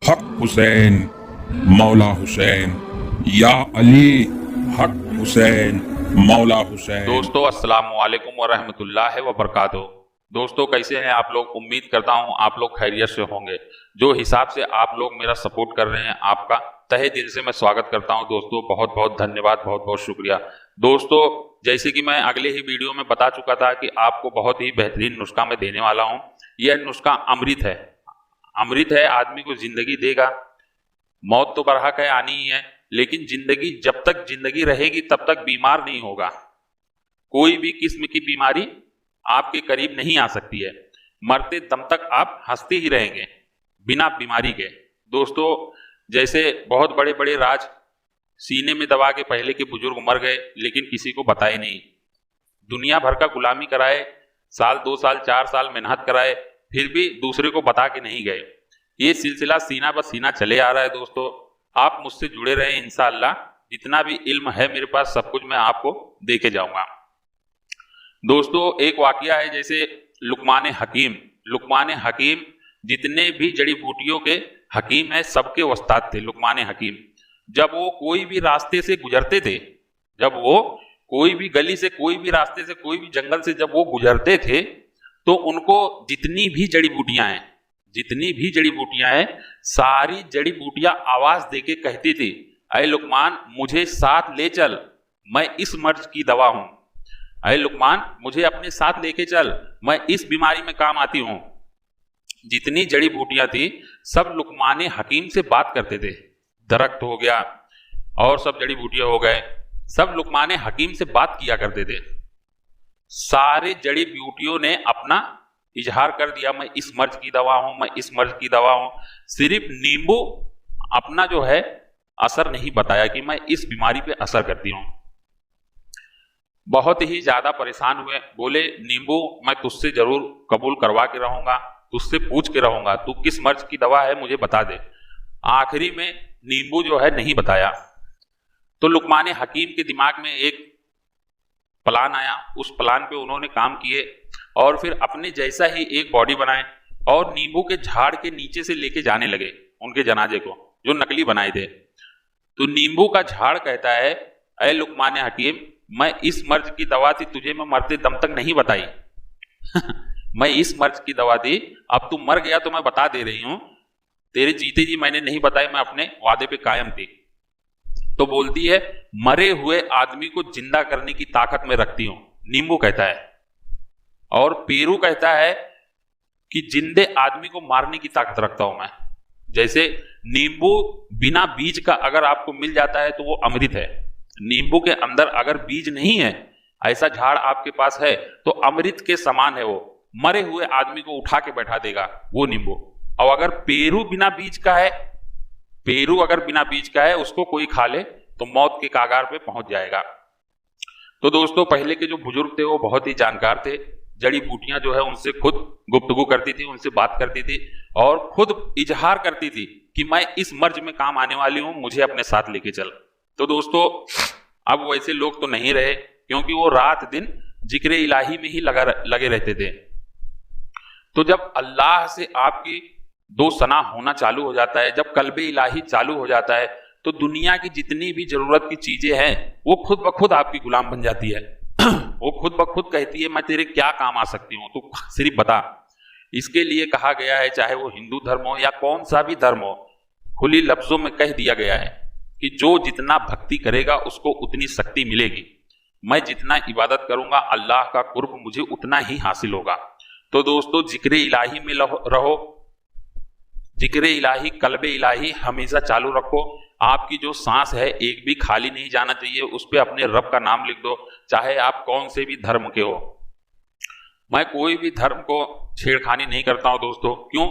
हक हुसैन, मौला हुसैन, या अली, हक हुसैन, मौला हुसैन। दोस्तों अस्सलाम वालेकुम व रहमतुल्लाहि व बरकातुहू। दोस्तों कैसे हैं आप लोग? उम्मीद करता हूं आप लोग खैरियत से होंगे। जो हिसाब से आप लोग मेरा सपोर्ट कर रहे हैं, आपका तहे दिल से मैं स्वागत करता हूं। दोस्तों बहुत बहुत धन्यवाद, बहुत बहुत शुक्रिया। दोस्तों जैसे कि मैं अगले ही वीडियो में बता चुका था कि आपको बहुत ही बेहतरीन नुस्खा मैं देने वाला हूं। यह नुस्खा अमृत है, अमृत है, आदमी को जिंदगी देगा। मौत तो बरहक है, आनी ही है, लेकिन जिंदगी जब तक जिंदगी रहेगी तब तक बीमार नहीं होगा। कोई भी किस्म की बीमारी आपके करीब नहीं आ सकती है। मरते दम तक आप हंसते ही रहेंगे बिना बीमारी के। दोस्तों जैसे बहुत बड़े बड़े राज सीने में दबा के पहले के बुजुर्ग मर गए, लेकिन किसी को बताए नहीं। दुनिया भर का गुलामी कराए, साल 2 साल 4 साल मेहनत कराए, फिर भी दूसरे को बता के नहीं गए। ये सिलसिला सीना ब सीना चले आ रहा है। दोस्तों आप मुझसे जुड़े रहे, इंशाअल्लाह जितना भी इल्म है मेरे पास सब कुछ मैं आपको दे के जाऊंगा। दोस्तों एक वाकया है, जैसे लुकमान हकीम। लुकमान हकीम जितने भी जड़ी बूटियों के हकीम हैं सबके उस्ताद थे लुकमान हकीम। जब वो कोई भी रास्ते से गुजरते थे, जब वो कोई भी गली से, कोई भी रास्ते से, कोई भी जंगल से जब वो गुजरते थे तो उनको जितनी भी जड़ी बूटियां हैं, जितनी भी जड़ी बूटियां हैं, सारी जड़ी बूटियां आवाज देके कहती थी, अय लुकमान मुझे साथ ले चल, मैं इस मर्ज की दवा हूं। अय लुकमान मुझे अपने साथ लेके चल, मैं इस बीमारी में काम आती हूं। जितनी जड़ी बूटियां थी सब लुकमान हकीम से बात करते थे। दरख्त हो गया और सब जड़ी बूटियां हो गए, सब लुकमान हकीम से बात किया करते थे। सारे जड़ी बूटियों ने अपना इजहार कर दिया, मैं इस मर्ज की दवा हूं, मैं इस मर्ज की दवा हूं। सिर्फ नींबू अपना जो है असर नहीं बताया कि मैं इस बीमारी पे असर करती हूं। बहुत ही ज्यादा परेशान हुए, बोले नींबू मैं तुझसे जरूर कबूल करवा के रहूंगा, तुझसे पूछ के रहूंगा, तू किस मर्ज की दवा है मुझे बता दे। आखिरी में नींबू जो है नहीं बताया। तो लुकमान हकीम के दिमाग में एक प्लान आया, उस प्लान पे उन्होंने काम किए और फिर अपने जैसा ही एक बॉडी बनाए और नींबू के झाड़ के नीचे से लेके जाने लगे उनके जनाजे को, जो नकली बनाए थे। तो नींबू का झाड़ कहता है, अय लुकमान हकीम मैं इस मर्ज की दवा थी, तुझे मैं मरते दम तक नहीं बताई मैं इस मर्ज की दवा थी, अब तू मर गया तो मैं बता दे रही हूं, तेरे जीते जी मैंने नहीं बताई, मैं अपने वादे पे कायम थी। तो बोलती है मरे हुए आदमी को जिंदा करने की ताकत में रखती हूं, नींबू कहता है। और पेरू कहता है कि जिंदे आदमी को मारने की ताकत रखता हूं मैं। जैसे नींबू बिना बीज का अगर आपको मिल जाता है तो वो अमृत है। नींबू के अंदर अगर बीज नहीं है, ऐसा झाड़ आपके पास है, तो अमृत के समान है वो, मरे हुए आदमी को उठा के बैठा देगा वो नींबू। और अगर पेरू बिना बीज का है, पेरू अगर बिना बीज का है उसको कोई खा ले तो मौत के कागार पे पहुंच जाएगा। तो दोस्तों पहले के जो बुजुर्ग थे वो बहुत ही जानकार थे। जड़ी बूटियां जो है उनसे खुद गुफ्तगू करती थी, उनसे बात करती थी और खुद इजहार करती थी कि मैं इस मर्ज में काम आने वाली हूं, मुझे अपने साथ लेके चल। तो दोस्तों अब वैसे लोग तो नहीं रहे, क्योंकि वो रात दिन जिक्र इलाही में ही लगे रहते थे। तो जब अल्लाह से आपकी दो सना होना चालू हो जाता है, जब कल्बे इलाही चालू हो जाता है, तो दुनिया की जितनी भी जरूरत की चीजें हैं वो खुद ब खुद आपकी गुलाम बन जाती है वो खुद ब खुद कहती है मैं तेरे क्या काम आ सकती हूं, तू सिर्फ बता। इसके लिए कहा गया है, चाहे वो हिंदू धर्म हो या कौन सा भी धर्म हो, खुली लफ्जों में कह दिया गया है कि जो जितना भक्ति करेगा उसको उतनी शक्ति मिलेगी। मैं जितना इबादत करूंगा अल्लाह का कुर्ब मुझे उतना ही हासिल होगा। तो दोस्तों जिक्र इलाही में रहो, जिक्र इलाही, कल्बे इलाही हमेशा चालू रखो। आपकी जो सांस है एक भी खाली नहीं जाना चाहिए, उस पर अपने रब का नाम लिख दो, चाहे आप कौन से भी धर्म के हो। मैं कोई भी धर्म को छेड़खानी नहीं करता हूं दोस्तों, क्यों?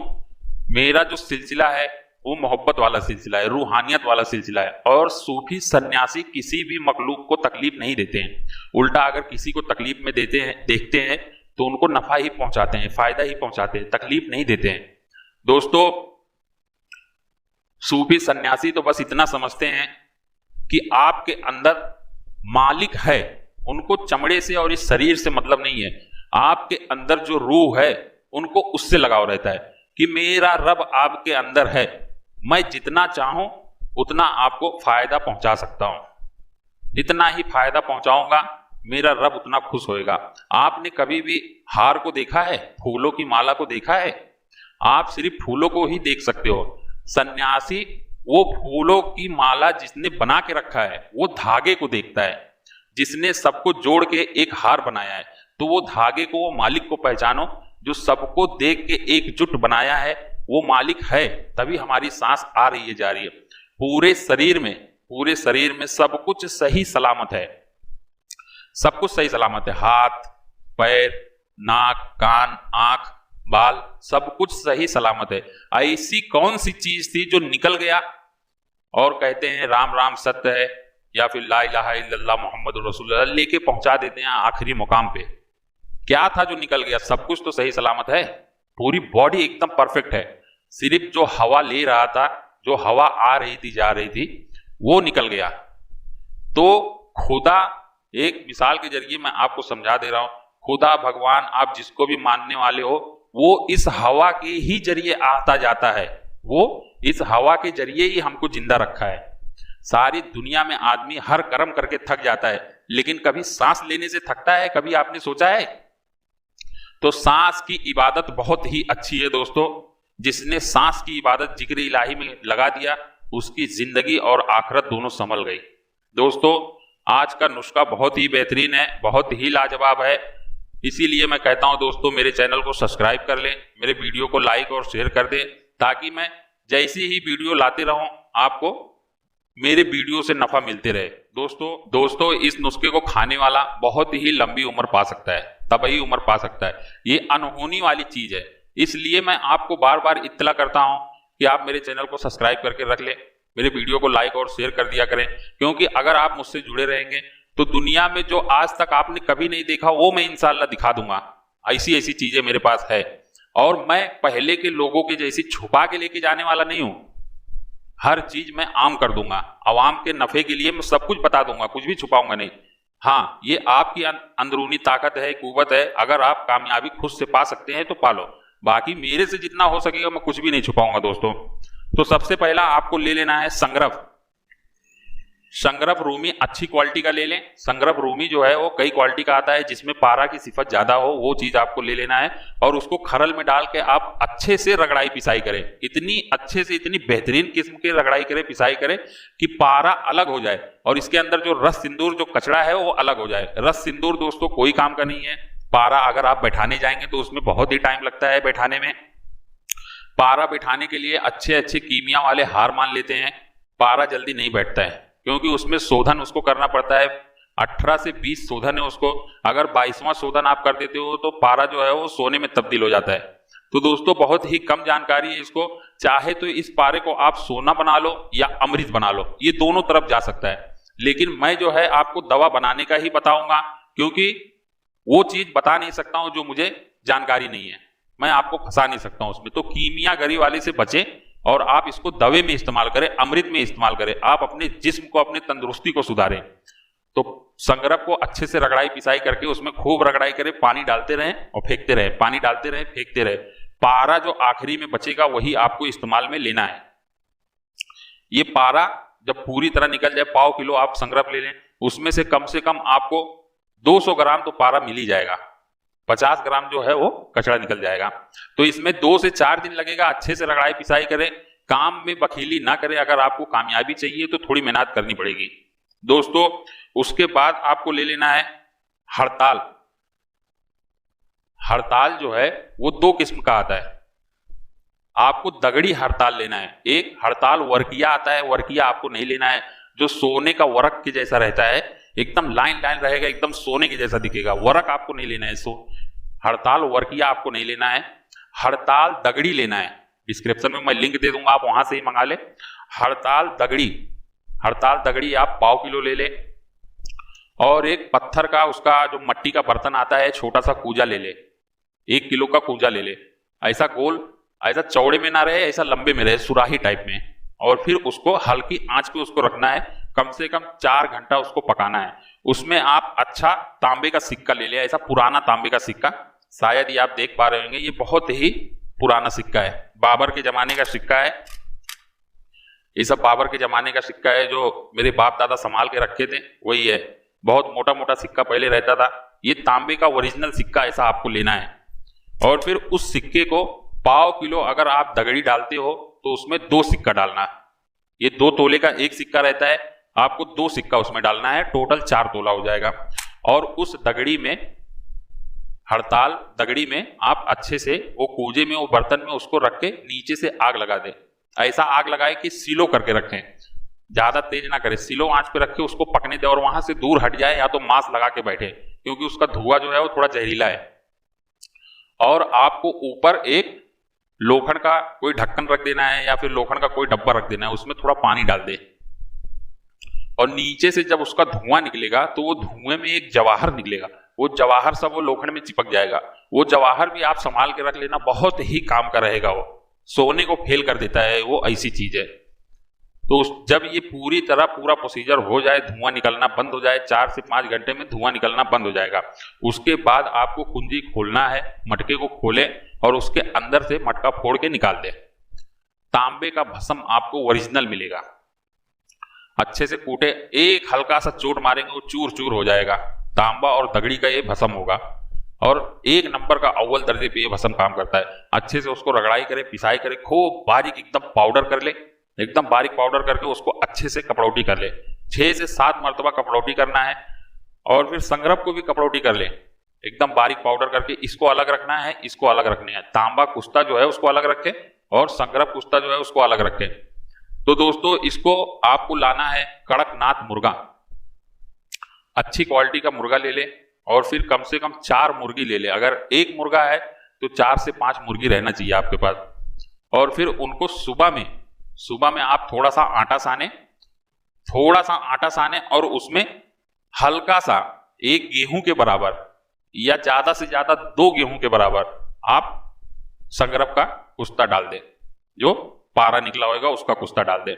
मेरा जो सिलसिला है वो मोहब्बत वाला सिलसिला है, रूहानियत वाला सिलसिला है। और सूफी सन्यासी किसी भी मखलूक को तकलीफ नहीं देते हैं, उल्टा अगर किसी को तकलीफ में देते हैं, देखते हैं तो उनको नफा ही पहुंचाते हैं, फायदा ही पहुंचाते हैं, तकलीफ नहीं देते हैं। दोस्तों सूफी सन्यासी तो बस इतना समझते हैं कि आपके अंदर मालिक है, उनको चमड़े से और इस शरीर से मतलब नहीं है। आपके अंदर जो रूह है उनको उससे लगाव रहता है कि मेरा रब आपके अंदर है, मैं जितना चाहूं उतना आपको फायदा पहुंचा सकता हूं, जितना ही फायदा पहुंचाऊंगा मेरा रब उतना खुश होएगा। आपने कभी भी हार को देखा है, फूलों की माला को देखा है? आप सिर्फ फूलों को ही देख सकते हो। सन्यासी वो फूलों की माला जिसने बना के रखा है वो धागे को देखता है। जिसने सबको जोड़ के एक हार बनाया है तो वो धागे को, वो मालिक को पहचानो। जो सबको देख के एकजुट बनाया है वो मालिक है, तभी हमारी सांस आ रही है, जा रही है। पूरे शरीर में सब कुछ सही सलामत है, सब कुछ सही सलामत है। हाथ, पैर, नाक, कान, आंख, बाल, सब कुछ सही सलामत है। ऐसी कौन सी चीज थी जो निकल गया और कहते हैं राम राम सत्य है या फिर ला इलाहा इल्लल्लाह मुहम्मदुर रसूलुल्लाह लेके पहुंचा देते हैं आखिरी मुकाम पे? क्या था जो निकल गया? सब कुछ तो सही सलामत है, पूरी बॉडी एकदम परफेक्ट है। सिर्फ जो हवा ले रहा था, जो हवा आ रही थी जा रही थी, वो निकल गया। तो खुदा, एक मिसाल के जरिए मैं आपको समझा दे रहा हूं, खुदा भगवान आप जिसको भी मानने वाले हो, वो इस हवा के ही जरिए आता जाता है। वो इस हवा के जरिए ही हमको जिंदा रखा है। सारी दुनिया में आदमी हर कर्म करके थक जाता है, लेकिन कभी सांस लेने से थकता है? कभी आपने सोचा है? तो सांस की इबादत बहुत ही अच्छी है दोस्तों। जिसने सांस की इबादत जिक्र इलाही में लगा दिया उसकी जिंदगी और आखिरत दोनों संभल गई। दोस्तों आज का नुस्खा बहुत ही बेहतरीन है, बहुत ही लाजवाब है। इसीलिए मैं कहता हूं दोस्तों मेरे चैनल को सब्सक्राइब कर लें, मेरे वीडियो को लाइक और शेयर कर दें, ताकि मैं जैसी ही वीडियो लाते रहूं आपको मेरे वीडियो से नफा मिलते रहे। दोस्तों इस नुस्खे को खाने वाला बहुत ही लंबी उम्र पा सकता है, तबही उम्र पा सकता है। ये अनहोनी वाली चीज है, इसलिए मैं आपको बार बार इत्तला करता हूं कि आप मेरे चैनल को सब्सक्राइब करके रख लें, मेरे वीडियो को लाइक और शेयर कर दिया करें। क्योंकि अगर आप मुझसे जुड़े रहेंगे तो दुनिया में जो आज तक आपने कभी नहीं देखा वो मैं इंशाल्लाह दिखा दूंगा। ऐसी ऐसी चीजें मेरे पास है, और मैं पहले के लोगों के जैसी छुपा के लेके जाने वाला नहीं हूं। हर चीज मैं आम कर दूंगा, आवाम के नफे के लिए मैं सब कुछ बता दूंगा, कुछ भी छुपाऊंगा नहीं। हाँ, ये आपकी अंदरूनी ताकत है, कुव्वत है। अगर आप कामयाबी खुद से पा सकते हैं तो पालो, बाकी मेरे से जितना हो सकेगा मैं कुछ भी नहीं छुपाऊंगा दोस्तों। तो सबसे पहला आपको ले लेना है संगरफ रूमी, अच्छी क्वालिटी का ले लें। संगरफ रूमी जो है वो कई क्वालिटी का आता है, जिसमें पारा की सिफत ज्यादा हो, वो चीज आपको ले लेना है। और उसको खरल में डाल के आप अच्छे से रगड़ाई पिसाई करें, इतनी अच्छे से, इतनी बेहतरीन किस्म की रगड़ाई करें, पिसाई करें कि पारा अलग हो जाए और इसके अंदर जो रस सिंदूर, जो कचड़ा है वो अलग हो जाए। रस सिंदूर दोस्तों कोई काम का नहीं है। पारा अगर आप बैठाने जाएंगे तो उसमें बहुत ही टाइम लगता है बैठाने में। पारा बैठाने के लिए अच्छे अच्छे कीमिया वाले हार मान लेते हैं। पारा जल्दी नहीं बैठता है क्योंकि उसमें शोधन उसको करना पड़ता है। 18 से 20 शोधन है उसको। अगर 22वां शोधन आप कर देते हो तो पारा जो है वो सोने में तब्दील हो जाता है। तो दोस्तों बहुत ही कम जानकारी है इसको। चाहे तो इस पारे को आप सोना बना लो या अमृत बना लो, ये दोनों तरफ जा सकता है। लेकिन मैं जो है आपको दवा बनाने का ही बताऊंगा, क्योंकि वो चीज बता नहीं सकता हूं जो मुझे जानकारी नहीं है, मैं आपको फंसा नहीं सकता हूं उसमें। तो कीमियागरी वाले से बचें और आप इसको दवे में इस्तेमाल करें, अमृत में इस्तेमाल करें। आप अपने जिस्म को, अपने तंदुरुस्ती को सुधारें। तो संगरफ को अच्छे से रगड़ाई पिसाई करके उसमें खूब रगड़ाई करें, पानी डालते रहें और फेंकते रहें, पानी डालते रहें, फेंकते रहें। पारा जो आखिरी में बचेगा वही आपको इस्तेमाल में लेना है। ये पारा जब पूरी तरह निकल जाए, 1/4 किलो आप संगरफ ले लें, उसमें से कम आपको 200 ग्राम तो पारा मिल ही जाएगा, 50 ग्राम जो है वो कचड़ा निकल जाएगा। तो इसमें 2 से 4 दिन लगेगा। अच्छे से रगड़ाई पिसाई करें, काम में बखीली ना करें। अगर आपको कामयाबी चाहिए तो थोड़ी मेहनत करनी पड़ेगी दोस्तों। उसके बाद आपको ले लेना है हड़ताल। हड़ताल जो है वो 2 किस्म का आता है। आपको दगड़ी हड़ताल लेना है। एक हड़ताल वर्किया आता है, वर्किया आपको नहीं लेना है, जो सोने का वरक के जैसा रहता है, एकदम लाइन लाइन रहेगा, एकदम सोने के जैसा दिखेगा। वरक आपको नहीं लेना है। हड़ताल वर्किया आपको नहीं लेना है, हड़ताल दगड़ी लेना है। डिस्क्रिप्शन में मैं लिंक दे दूंगा, आप वहां से ही मंगा ले। हड़ताल दगड़ी आप 1/4 किलो ले ले। और एक पत्थर का, उसका जो मट्टी का बर्तन आता है, छोटा सा कूजा ले ले, 1 किलो का कूजा ले ले। ऐसा गोल, ऐसा चौड़े में ना रहे, ऐसा लंबे में रहे, सुराही टाइप में। और फिर उसको हल्की आंच पे उसको रखना है, कम से कम 4 घंटा उसको पकाना है। उसमें आप अच्छा तांबे का सिक्का ले लिया, ऐसा पुराना तांबे का सिक्का, शायद ये आप देख पा रहे होंगे, ये बहुत ही पुराना सिक्का है, बाबर के जमाने का सिक्का है। ये सब बाबर के जमाने का सिक्का है, जो मेरे बाप दादा संभाल के रखे थे वही है। बहुत मोटा मोटा सिक्का पहले रहता था। ये तांबे का ओरिजिनल सिक्का ऐसा आपको लेना है। और फिर उस सिक्के को पाव किलो अगर आप दगड़ी डालते हो तो उसमें 2 सिक्का डालना है। ये 2 तोले का एक सिक्का रहता है, आपको 2 सिक्का उसमें डालना है, टोटल 4 तोला हो जाएगा। और उस दगड़ी में, हड़ताल दगड़ी में आप अच्छे से वो कूजे में, वो बर्तन में उसको रख के नीचे से आग लगा दें। ऐसा आग लगाए कि सीलो करके रखें, ज्यादा तेज ना करें, सीलो आंच पे रख के उसको पकने दें और वहां से दूर हट जाए या तो मास्क लगा के बैठे, क्योंकि उसका धुआं जो है वो थोड़ा जहरीला है। और आपको ऊपर एक लोखंड का कोई ढक्कन रख देना है या फिर लोखंड का कोई डब्बा रख देना है, उसमें थोड़ा पानी डाल दे। और नीचे से जब उसका धुआं निकलेगा तो वो धुएं में एक जवाहर निकलेगा, वो जवाहर सब वो लोखंड में चिपक जाएगा। वो जवाहर भी आप संभाल के रख लेना, बहुत ही काम का रहेगा। वो सोने को फेल कर देता है, वो ऐसी चीज है। तो जब ये पूरी तरह पूरा प्रोसीजर हो जाए, धुआं निकलना बंद हो जाए, 4 से 5 घंटे में धुआं निकलना बंद हो जाएगा। उसके बाद आपको कुंजी खोलना है, मटके को खोले और उसके अंदर से मटका फोड़ के निकाल दे। तांबे का भस्म आपको ओरिजिनल मिलेगा। अच्छे से कूटे, एक हल्का सा चोट मारेंगे वो चूर चूर हो जाएगा। तांबा और दगड़ी का ये भस्म होगा और 1 नंबर का अव्वल दर्जे पे ये भस्म काम करता है। अच्छे से उसको रगड़ाई करे, पिसाई करे, खूब बारीक एकदम पाउडर कर ले, एकदम बारीक पाउडर करके उसको अच्छे से कपड़ौटी कर ले। 6 से 7 मरतबा कपड़ौटी करना है। और फिर संगरब को भी कपड़ौटी कर ले, एकदम बारीक पाउडर करके। इसको अलग रखना है, इसको अलग रखने है। तांबा कुश्ता जो है उसको अलग रखे और संगरब कुश्ता जो है उसको अलग रखे। तो दोस्तों इसको आपको लाना है कड़कनाथ मुर्गा, अच्छी क्वालिटी का मुर्गा ले ले और फिर कम से कम 4 मुर्गी ले ले। अगर 1 मुर्गा है तो 4 से 5 मुर्गी रहना चाहिए आपके पास। और फिर उनको सुबह में आप थोड़ा सा आटा साने और उसमें हल्का सा 1 गेहूं के बराबर या ज्यादा से ज्यादा 2 गेहूं के बराबर आप संगरब का कुश्ता डाल दे, जो पारा निकला होगा उसका कुश्ता डाल दे।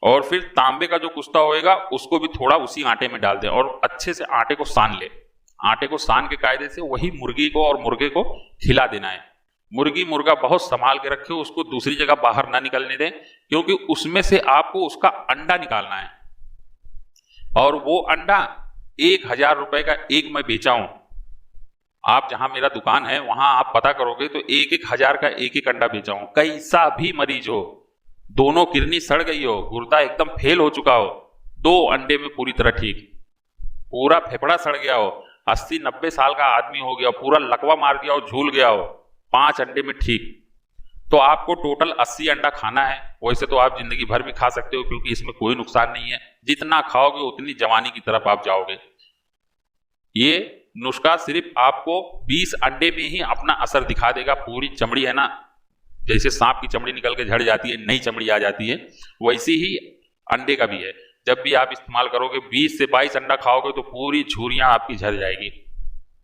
और फिर तांबे का जो कुश्ता होएगा उसको भी थोड़ा उसी आटे में डाल दे और अच्छे से आटे को सान ले। आटे को सान के कायदे से वही मुर्गी को और मुर्गे को खिला देना है। मुर्गी मुर्गा बहुत संभाल के रखे, उसको दूसरी जगह बाहर ना निकलने दें, क्योंकि उसमें से आपको उसका अंडा निकालना है। और वो अंडा 1000 रुपए का एक मैं बेचा हूं। आप जहां मेरा दुकान है वहां आप पता करोगे तो 1-1000 का एक अंडा बेचा हूं। कैसा भी मरीज हो, दोनों किडनी सड़ गई हो, गुर्दा एकदम फेल हो चुका हो, 2 अंडे में पूरी तरह ठीक, पूरा फेफड़ा सड़ गया हो, 80-90 साल का आदमी हो गया, पूरा लकवा मार गया हो, झूल गया हो, 5 अंडे में ठीक। तो आपको टोटल 80 अंडा खाना है। वैसे तो आप जिंदगी भर भी खा सकते हो, क्योंकि इसमें कोई नुकसान नहीं है। जितना खाओगे उतनी जवानी की तरफ आप जाओगे। ये नुस्खा सिर्फ आपको 20 अंडे में ही अपना असर दिखा देगा। पूरी चमड़ी है ना, जैसे सांप की चमड़ी निकल के झड़ जाती है, नई चमड़ी आ जाती है, वैसी ही अंडे का भी है। जब भी आप इस्तेमाल करोगे 20 से 22 अंडा खाओगे तो पूरी झुर्रियां आपकी झड़ जाएगी,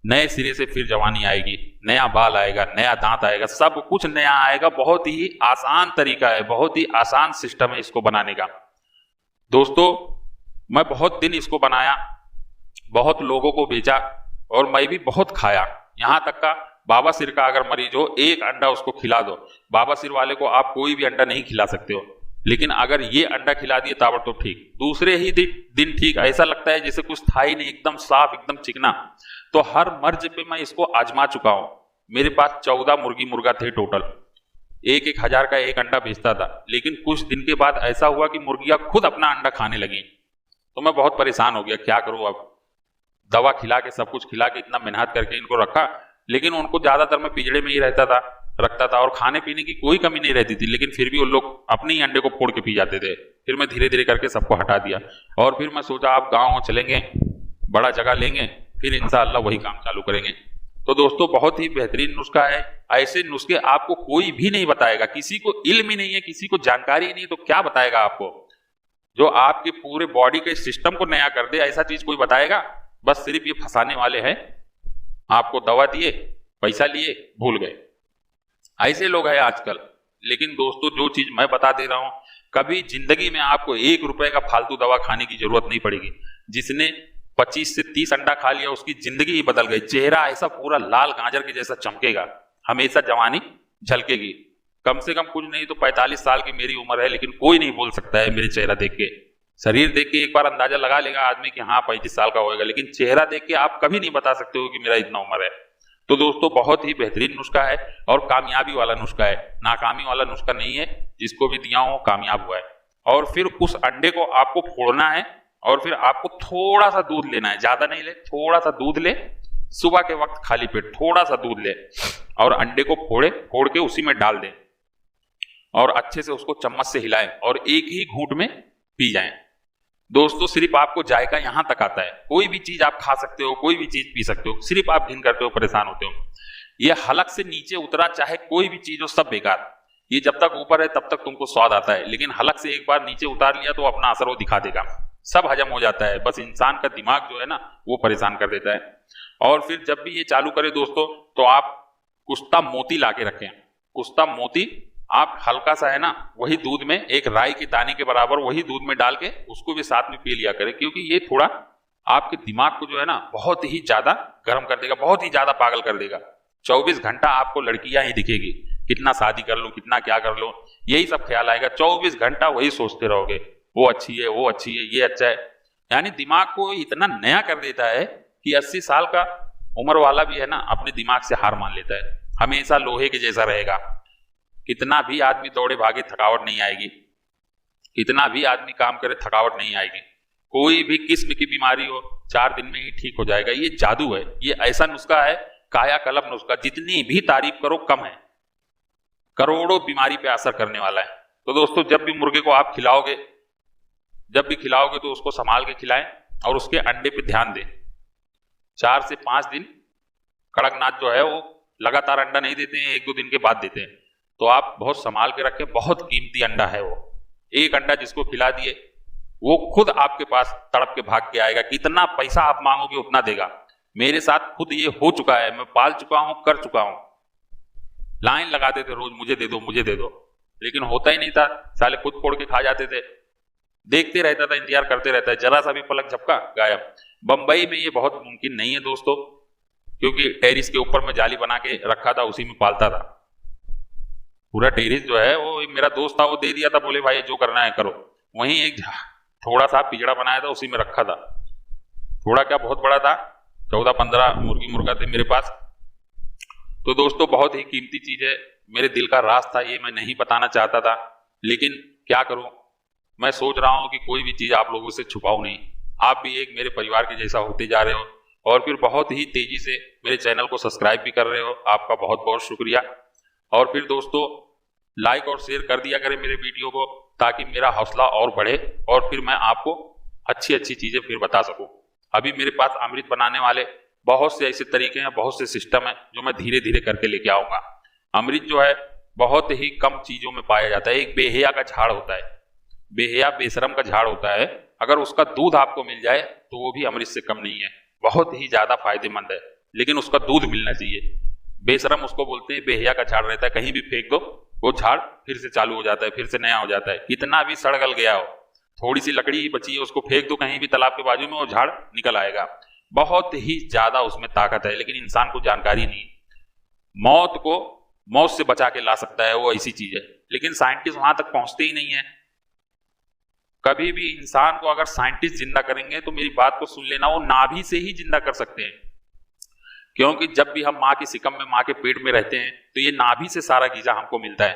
नए सिरे से फिर जवानी आएगी, नया बाल आएगा, नया दांत आएगा, सब कुछ नया आएगा। बहुत ही आसान तरीका है, बहुत ही आसान सिस्टम है इसको बनाने का। दोस्तों मैं बहुत दिन इसको बनाया, बहुत लोगों को बेचा और मैं भी बहुत खाया। यहां तक का बाबा सिर का अगर मरीज हो, 1 अंडा उसको खिला दो। बाबा सिर वाले को आप कोई भी अंडा नहीं खिला सकते हो, लेकिन अगर ये अंडा खिला दिए ताबड़तोड़ ठीक, दूसरे ही दिन ठीक, ऐसा लगता है जैसे कुछ था ही नहीं, एकदम साफ, एकदम चिकना। तो हर मर्ज पे मैं इसको आजमा चुका हूं। मेरे पास 14 मुर्गी मुर्गा थे टोटल, 1-1000 का एक अंडा बेचता था। लेकिन कुछ दिन के बाद ऐसा हुआ कि मुर्गियां खुद अपना अंडा खाने लगी, तो मैं बहुत परेशान हो गया, क्या करूं अब। दवा खिला के, सब कुछ खिला के, इतना मेहनत करके इनको रखा, लेकिन उनको ज्यादातर मैं पिंजड़े में ही रखता था और खाने पीने की कोई कमी नहीं रहती थी, लेकिन फिर भी वो लोग अपने ही अंडे को फोड़ के पी जाते थे। फिर मैं धीरे धीरे करके सबको हटा दिया और फिर मैं सोचा आप गाँव चलेंगे, बड़ा जगह लेंगे, फिर इंशाअल्लाह वही काम चालू करेंगे। तो दोस्तों बहुत ही बेहतरीन नुस्खा है। ऐसे नुस्खे आपको कोई भी नहीं बताएगा, किसी को इल्म ही नहीं है, किसी को जानकारी ही नहीं, तो क्या बताएगा आपको। जो आपके पूरे बॉडी के सिस्टम को नया कर दे, ऐसा चीज कोई बताएगा। बस सिर्फ ये फंसाने वाले हैं, आपको दवा दिए, पैसा लिए, भूल गए, ऐसे लोग हैं आजकल। लेकिन दोस्तों जो चीज मैं बता दे रहा हूं, कभी जिंदगी में आपको 1 रुपए का फालतू दवा खाने की जरूरत नहीं पड़ेगी। जिसने 25 से 30 अंडा खा लिया उसकी जिंदगी ही बदल गई। चेहरा ऐसा पूरा लाल गाजर के जैसा चमकेगा, हमेशा जवानी झलकेगी। कम से कम कुछ नहीं तो 45 साल की मेरी उम्र है, लेकिन कोई नहीं बोल सकता है मेरे चेहरा देख के। शरीर देख के एक बार अंदाजा लगा लेगा आदमी कि हाँ 35 साल का होगा, लेकिन चेहरा देख के आप कभी नहीं बता सकते हो कि मेरा इतना उम्र है। तो दोस्तों बहुत ही बेहतरीन नुस्खा है और कामयाबी वाला नुस्खा है, नाकामी वाला नुस्खा नहीं है। जिसको भी दिया हो कामयाब हुआ है। और फिर उस अंडे को आपको फोड़ना है और फिर आपको थोड़ा सा दूध लेना है, ज्यादा नहीं ले, थोड़ा सा दूध ले, सुबह के वक्त खाली पेट थोड़ा सा दूध ले और अंडे को फोड़ के उसी में डाल दें और अच्छे से उसको चम्मच से हिलाएं और एक ही घूंट में पी जाएं। दोस्तों सिर्फ आपको जायका यहां तक आता है, कोई भी चीज आप खा सकते हो, कोई भी चीज पी सकते हो, सिर्फ आप घिन करते हो, परेशान होते हो। ये हलक से नीचे उतरा चाहे कोई भी चीज हो सब बेकार। ये जब तक ऊपर है तब तक तुमको स्वाद आता है, लेकिन हलक से एक बार नीचे उतार लिया तो अपना असर वो दिखा देगा, सब हजम हो जाता है। बस इंसान का दिमाग जो है ना वो परेशान कर देता है। और फिर जब भी ये चालू करें दोस्तों तो आप कुश्ता मोती ला के रखें। कुश्ता मोती आप हल्का सा है ना वही दूध में, एक राई के दाने के बराबर वही दूध में डाल के उसको भी साथ में पी लिया करें, क्योंकि ये थोड़ा आपके दिमाग को जो है ना बहुत ही ज्यादा गर्म कर देगा, बहुत ही ज्यादा पागल कर देगा। 24 घंटा आपको लड़कियां ही दिखेगी, कितना शादी कर लो, कितना क्या कर लो, यही सब ख्याल आएगा। 24 घंटा वही सोचते रहोगे, वो अच्छी है, वो अच्छी है, ये अच्छा है। यानी दिमाग को इतना नया कर देता है कि 80 साल का उम्र वाला भी है ना अपने दिमाग से हार मान लेता है, हमेशा लोहे के जैसा रहेगा। कितना भी आदमी दौड़े भागे थकावट नहीं आएगी, कितना भी आदमी काम करे थकावट नहीं आएगी। कोई भी किस्म की बीमारी हो 4 दिन में ही ठीक हो जाएगा। ये जादू है, ये ऐसा नुस्खा है, कायाकल्प नुस्खा, जितनी भी तारीफ करो कम है, करोड़ों बीमारी पे असर करने वाला है। तो दोस्तों जब भी मुर्गे को आप खिलाओगे, जब भी खिलाओगे तो उसको संभाल के खिलाएं और उसके अंडे पे ध्यान दें। 4 से 5 दिन कड़कनाथ जो है वो लगातार अंडा नहीं देते हैं, 1-2 दिन के बाद देते हैं। तो आप बहुत संभाल के रखें, बहुत कीमती अंडा है वो। एक अंडा जिसको खिला दिए वो खुद आपके पास तड़प के भाग के आएगा, कितना पैसा आप मांगोगे उतना देगा। मेरे साथ खुद ये हो चुका है, मैं पाल चुका हूं, कर चुका हूं। लाइन लगाते थे रोज, मुझे दे दो, मुझे दे दो, लेकिन होता ही नहीं था, साले खुद फोड़ के खा जाते थे। देखते रहता था, इंतजार करते रहता है, जरा सा भी पलक झपका गायब। बंबई में ये बहुत मुमकिन नहीं है दोस्तों, क्योंकि टेरिस के ऊपर मैं जाली बना के रखा था, उसी में पालता था। पूरा टेरिस जो है वो मेरा दोस्त था, वो दे दिया था, बोले भाई जो करना है करो। वहीं एक थोड़ा सा पिंजड़ा बनाया था, उसी में रखा था। थोड़ा क्या बहुत बड़ा था, 14-15 मुर्गी मुर्गा थे मेरे पास। तो दोस्तों बहुत ही कीमती चीज है, मेरे दिल का राज था, ये मैं नहीं बताना चाहता था, लेकिन क्या करूं, मैं सोच रहा हूं कि कोई भी चीज आप लोगों से छुपाऊं नहीं। आप भी एक मेरे परिवार के जैसा होते जा रहे हो और फिर बहुत ही तेजी से मेरे चैनल को सब्सक्राइब भी कर रहे हो, आपका बहुत बहुत शुक्रिया। और फिर दोस्तों लाइक और शेयर कर दिया करें मेरे वीडियो को, ताकि मेरा हौसला और बढ़े और फिर मैं आपको अच्छी अच्छी चीजें फिर बता सकूं। अभी मेरे पास अमृत बनाने वाले बहुत से ऐसे तरीके हैं, बहुत से सिस्टम है जो मैं धीरे धीरे करके लेके आऊंगा। अमृत जो है बहुत ही कम चीजों में पाया जाता है। एक बेहया का झाड़ होता है, बेहया बेशरम का झाड़ होता है, अगर उसका दूध आपको मिल जाए तो वो भी अमृत से कम नहीं है, बहुत ही ज्यादा फायदेमंद है, लेकिन उसका दूध मिलना चाहिए। बेशरम उसको बोलते हैं, बेहया का झाड़ रहता है, कहीं भी फेंक दो वो झाड़ फिर से चालू हो जाता है, फिर से नया हो जाता है। कितना भी सड़गल गया हो, थोड़ी सी लकड़ी ही बची है, उसको फेंक दो कहीं भी तालाब के बाजू में, वो झाड़ निकल आएगा। बहुत ही ज्यादा उसमें ताकत है, लेकिन इंसान को जानकारी नहीं। मौत को मौत से बचा के ला सकता है, वो ऐसी चीज है, लेकिन साइंटिस्ट वहां तक पहुंचते ही नहीं है। कभी भी इंसान को अगर साइंटिस्ट जिंदा करेंगे तो मेरी बात को सुन लेना, वो नाभि से ही जिंदा कर सकते हैं। क्योंकि जब भी हम माँ की सिकम में, माँ के पेट में रहते हैं तो ये नाभि से सारा गीजा हमको मिलता है।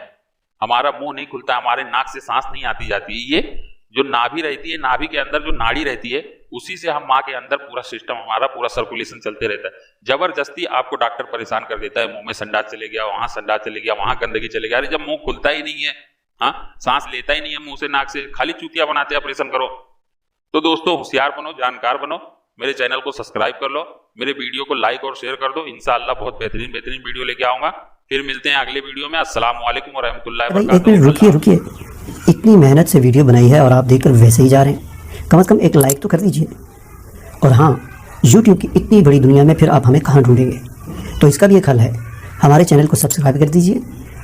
हमारा मुंह नहीं खुलता, हमारे नाक से सांस नहीं आती जाती। ये जो नाभि रहती है, नाभि के अंदर जो नाड़ी रहती है, उसी से हम माँ के अंदर पूरा सिस्टम, हमारा पूरा सर्कुलेशन चलते रहता है। जबरदस्ती आपको डॉक्टर परेशान कर देता है, मुंह में संडास चले गया, वहां संडास चले गया, वहां गंदगी चले गया। अरे जब मुंह खुलता ही नहीं है, हाँ सांस लेता ही नहीं है मुंह से, नाक से, खाली चूतिया बनाते ऑपरेशन करो। तो दोस्तों होशियार बनो, जानकार बनो, मेरे चैनल को सब्सक्राइब कर लो, मेरे वीडियो को लाइक और शेयर कर दो। इंशाअल्लाह बहुत बेहतरीन बेहतरीन वीडियो लेके आऊंगा। फिर मिलते हैं अगले वीडियो में। अस्सलाम वालेकुम व रहमतुल्लाहि व बरकातहू। एक मिनट रुकिए, इतनी मेहनत से वीडियो बनाई है और आप देखकर वैसे ही जा रहे हैं, कम से कम एक लाइक तो कर दीजिए। और हाँ, YouTube की इतनी बड़ी दुनिया में फिर आप हमें कहाँ ढूंढेंगे, तो इसका भी एक हल है, हमारे चैनल को सब्सक्राइब कर दीजिए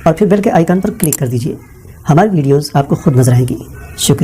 और फिर बेल के आइकन पर क्लिक कर दीजिए। हमारी वीडियोस आपको खुद नजर आएंगी। शुक्रिया।